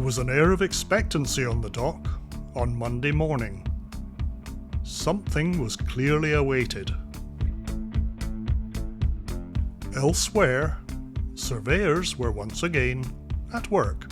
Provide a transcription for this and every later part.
was an air of expectancy on the dock on Monday morning. Something was clearly awaited. Elsewhere, surveyors were once again at work.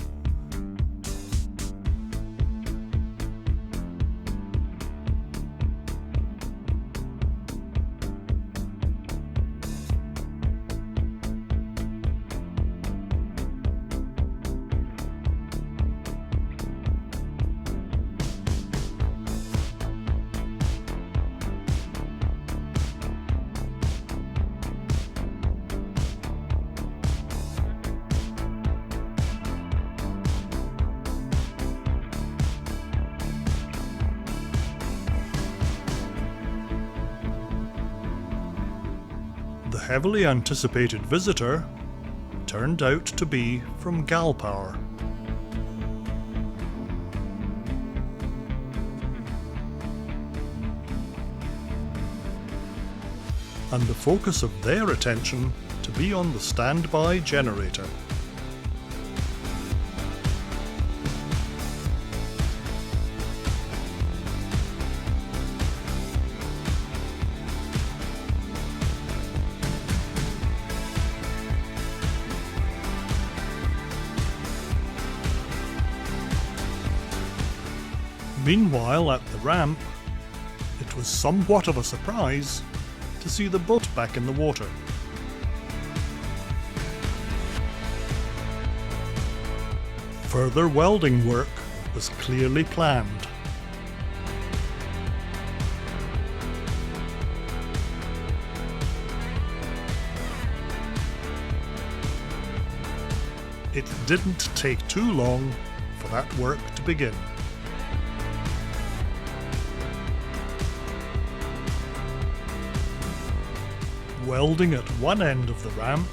The heavily anticipated visitor turned out to be from Galpower. And the focus of their attention to be on the standby generator. Meanwhile, at the ramp, it was somewhat of a surprise to see the boat back in the water. Further welding work was clearly planned. It didn't take too long for that work to begin. Welding at one end of the ramp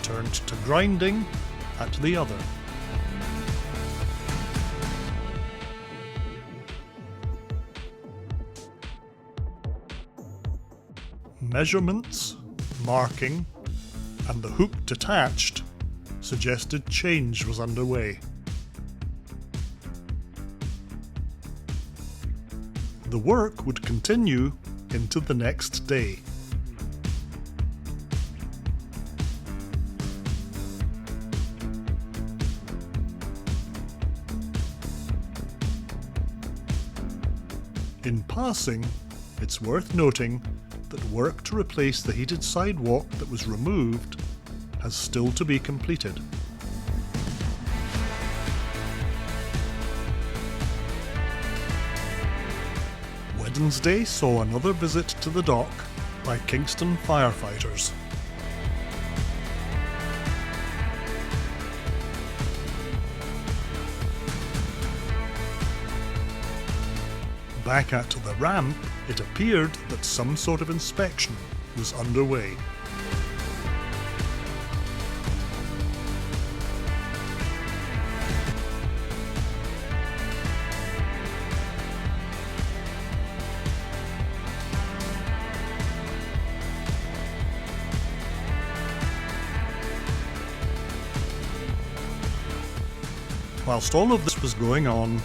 turned to grinding at the other. Measurements, marking, and the hook detached suggested change was underway. The work would continue into the next day. In passing, it's worth noting that work to replace the heated sidewalk that was removed has still to be completed. Wednesday saw another visit to the dock by Kingston firefighters. Back at the ramp, it appeared that some sort of inspection was underway. Whilst all of this was going on,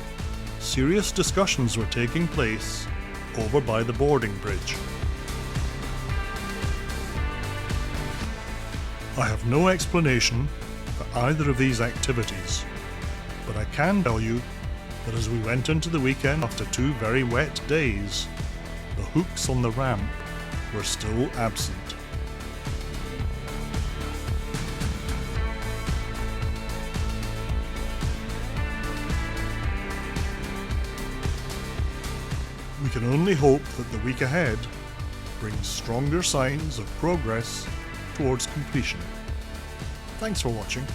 serious discussions were taking place over by the boarding bridge. I have no explanation for either of these activities, but I can tell you that as we went into the weekend after 2 very wet days, the hooks on the ramp were still absent. We can only hope that the week ahead brings stronger signs of progress towards completion. Thanks for watching.